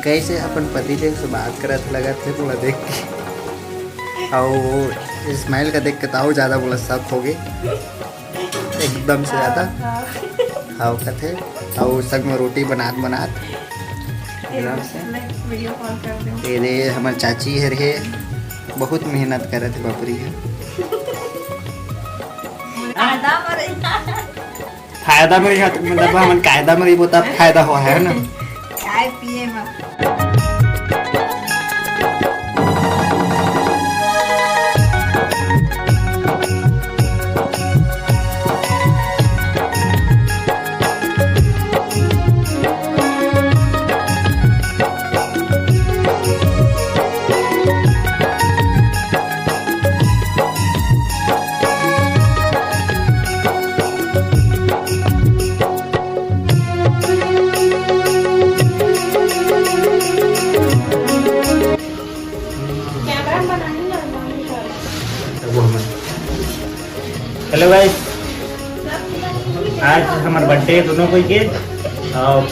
कैसे अपन पति देव से बात करत लगा थे बोला देख के, और इस्माइल का देख के तो ज़्यादा बोला शक हो गई एकदम से ज़्यादा। हाँ कथे और संग में रोटी बनात एकदम से। ये हमारे चाची है रे, बहुत मेहनत करे थे बापरी है। फायदा में मतलब हम कायदा में बहुत फायदा हुआ है ना। चाय पिए में हेलो भाई, आज हमारा बर्थडे दोनों को के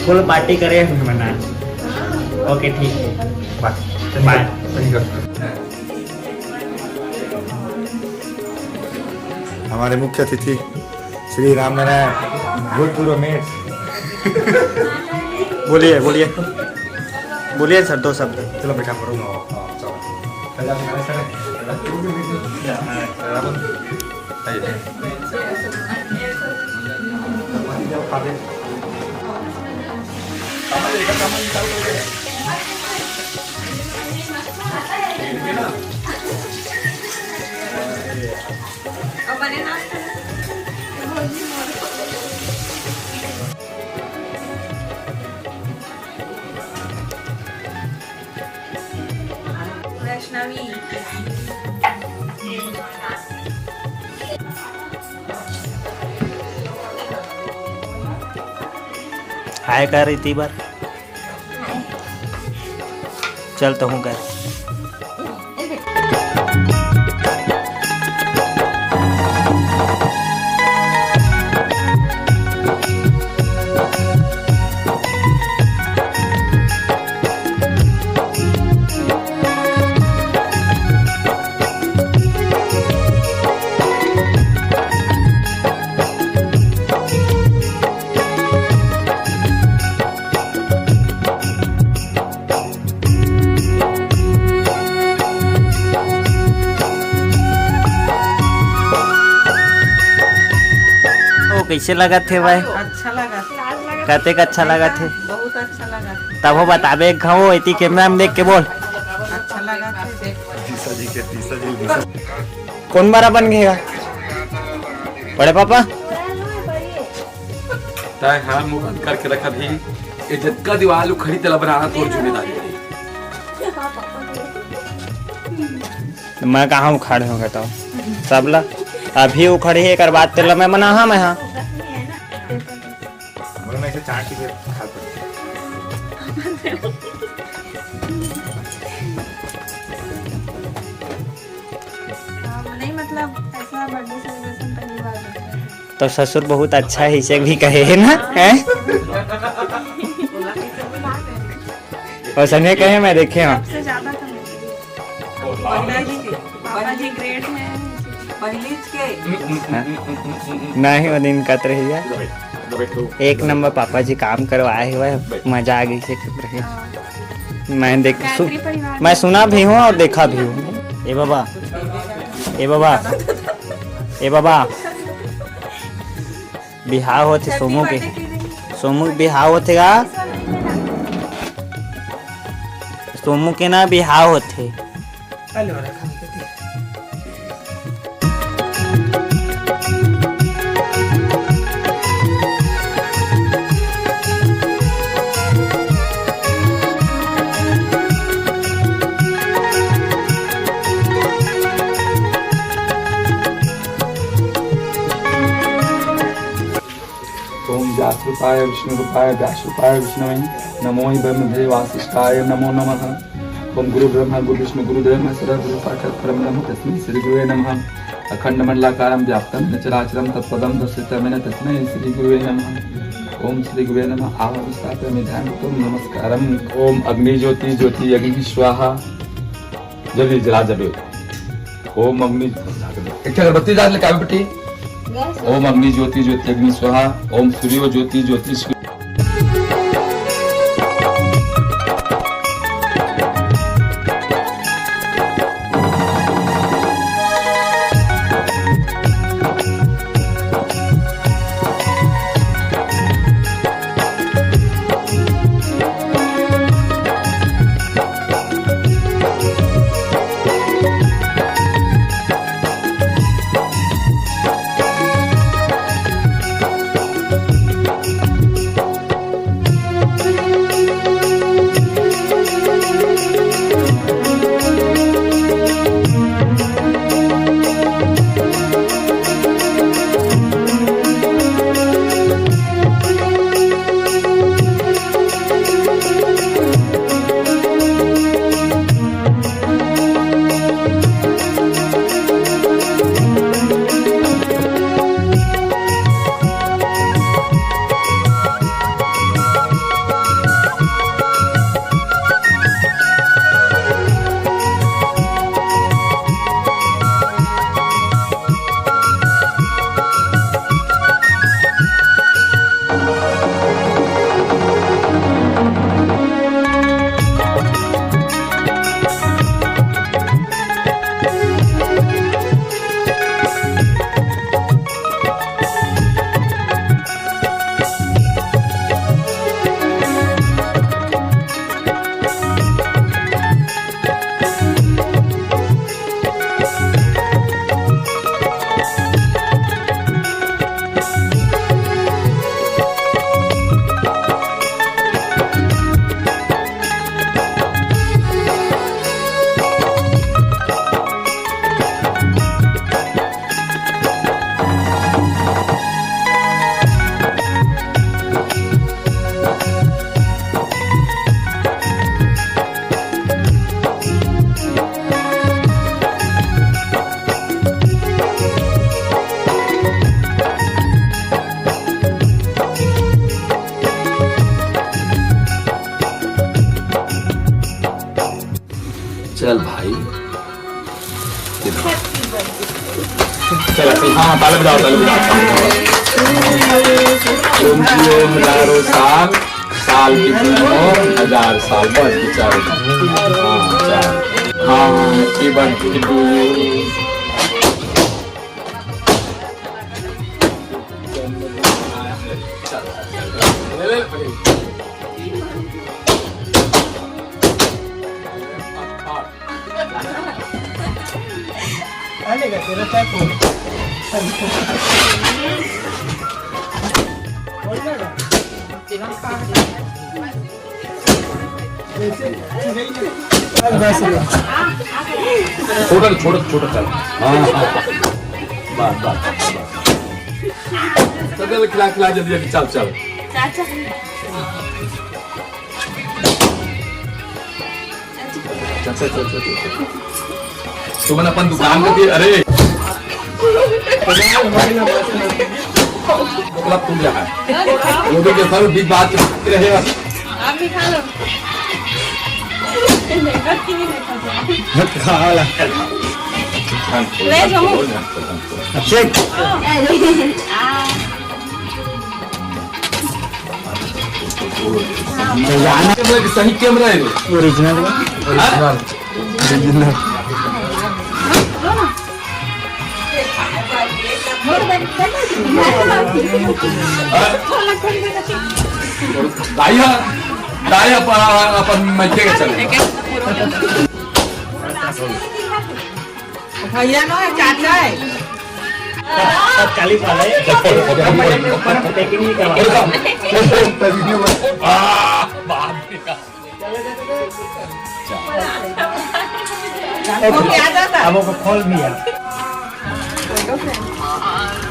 फुल पार्टी करें मना। ओके ठीक है, बाय। हमारे मुख्य अतिथि श्री राम नारायण भूतपूर्व रमेश। बोलिए बोलिए बोलिए सर, 2 शब्द। चलो बेटा करो। वैष्णवी हाय कर रही थी बार, चल तो हूँ कर। कैसे लगा थे भाई? अच्छा लगा, कहते का अच्छा लगा थे, बहुत अच्छा लगा। तब वो बताबे खाओ इतनी कैमरा में देख के बोल। अच्छा लगा कौन बारा बन गया बड़े पापा? ताय हाँ मुंह बंद करके रखा भी, इज्जत का दीवार उखड़ी तला बनाना थोड़ी जिम्मेदारी है। मैं कहाँ उखाड़े हो गया सबला अभी उखड़ी है कर बात तेला मैं मना। हाँ मैं हाँ नहीं, मतलब ऐसा बर्थडे सेलिब्रेशन पहली बार होता है। तो ससुर बहुत अच्छा है इसे भी कहे है ना है? और संजय कहे मैं देखे हाँ सबसे ज्यादा पापा जी ग्रेट हैं, पहली के नहीं वो दिन कत रही है। एक नंबर पापा जी काम करवाए हुए, मजा आ गई से रही। मैं देख मैं सुना भी हूँ और देखा भी हूँ। ए बाबा ए बाबा ए बाबा, बिहार होते सोमू के, सोमू के बिहार होते का, सोमू के ना बिहार होते। व्यासरूपाय विष्णुरूपाय व्यासरूपाय विष्णवे नमो ब्रह्मदेव वासिष्ठाय नमो नमः। ओम गुरु ब्रह्मा गुरु विष्णु गुरुदेव महेश्वर गुरु साक्षात् परब्रह्म तस्मै श्री गुरुवे नमः। अखंड मंडलाकारं व्याप्तं चराचरं तत्पदं दर्शितं तस्मै श्री गुरुवे नमः। ओम श्री गुरुवे नमः। आवाहयामि ध्यानपूर्वकं नमस्कारम। ओम अग्नि ज्योति ज्योति अग्नि स्वाहा। जल्दी जला जल्दी। ओम अग्नि एक अगरबत्ती डाल ले काबे बेटी। ओम अग्नि ज्योति ज्योति अग्नि स्वाहा। ओम सूर्य ज्योति ज्योति सूर्य। चल भाई चल हाँ ताले बजाओ ओम की ओम हजारों साल साल की पूर्ण 1000 साल बस विचार हाँ हैप्पी बर्थडे टू यू तेरा क्या फोन छोटा छोटा छोटा चल हाँ बात चल खिला खिला जल्दी जल्दी चल चल चल चल चल चल सुमन अपन दुकान में थी अरे मतलब तुम यहाँ लोगों के साथ बिग बात रहे आप भी खा लो ले जाओ सही कैमरा है ओरिजिनल दाया अपन मजे के चले भैया नो चाचा है 40 वाला है पैकिंग नहीं करवा क्या जाता अब वो खोल दिया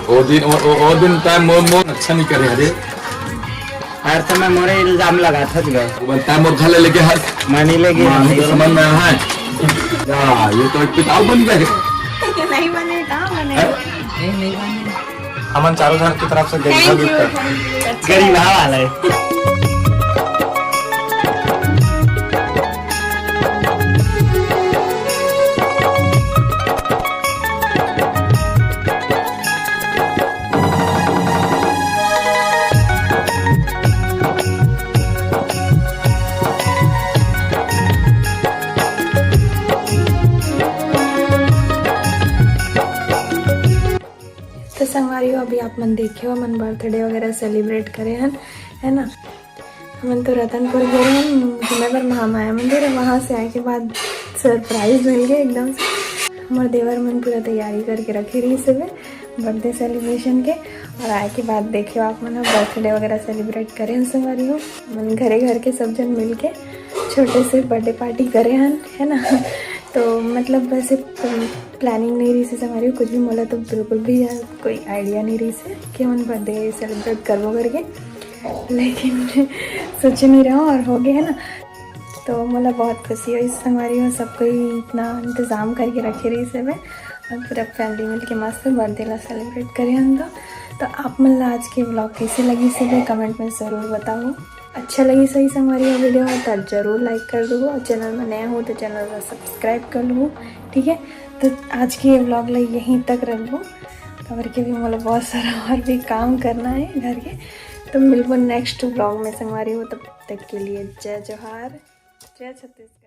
वो दिन टाइम मोर अच्छा नहीं करे अरे हर समय मोरे इल्जाम लगा था तुझे वो टाइम मोर घर लेके हर मानी लेगी समझ में है ये तो एक पिताब बन गए नहीं बने कहाँ बने नहीं बने अमन चारों घर की तरफ से थैंक यू गिफ्ट गरीब वाला है। तो संगवारी अभी आप मन देखे हो मन बर्थडे वगैरह सेलिब्रेट करे हैं है ना। हम तो रतनपुर गए हैं जुमेबर महामाया मंदिर, वहाँ से आए के बाद सरप्राइज मिल गया एकदम से। हमारे देवर मन पूरा तैयारी करके रखी रही सुबह बर्थडे सेलिब्रेशन के, और आए के बाद देखियो आप मन बर्थडे वगैरह सेलिब्रेट करें हैं संगवारी हो। मन घरे घर के सब जन मिल के छोटे से बर्थडे पार्टी करे हैं है ना। तो मतलब वैसे प्लानिंग नहीं रही से हमारी कुछ भी बोला, तो बिल्कुल भी कोई आइडिया नहीं रही से कि हम बर्थडे सेलिब्रेट करवो करके, लेकिन सोच नहीं रहा और हो गया है ना। तो मतलब बहुत खुशी हुई हमारी हो, सब कोई इतना इंतज़ाम करके रखे रही से में, और पूरा फैमिली मिल के मस्त बर्थडे ला सेलिब्रेट करें हम तो आप मतलब आज के ब्लॉग कैसे लगी से कमेंट में ज़रूर बताओ। अच्छा लगी सही से हमारी वीडियो तो ज़रूर लाइक कर दो, और चैनल में नया हो तो चैनल को सब्सक्राइब कर लो, ठीक है। तो आज की ये ब्लॉग ला यहीं तक रख दो, और के भी मतलब बहुत सारा और भी काम करना है घर के। तो मिलबो नेक्स्ट ब्लॉग में संगवारी हो, तब तक के लिए जय जोहार, जय छत्तीसगढ़।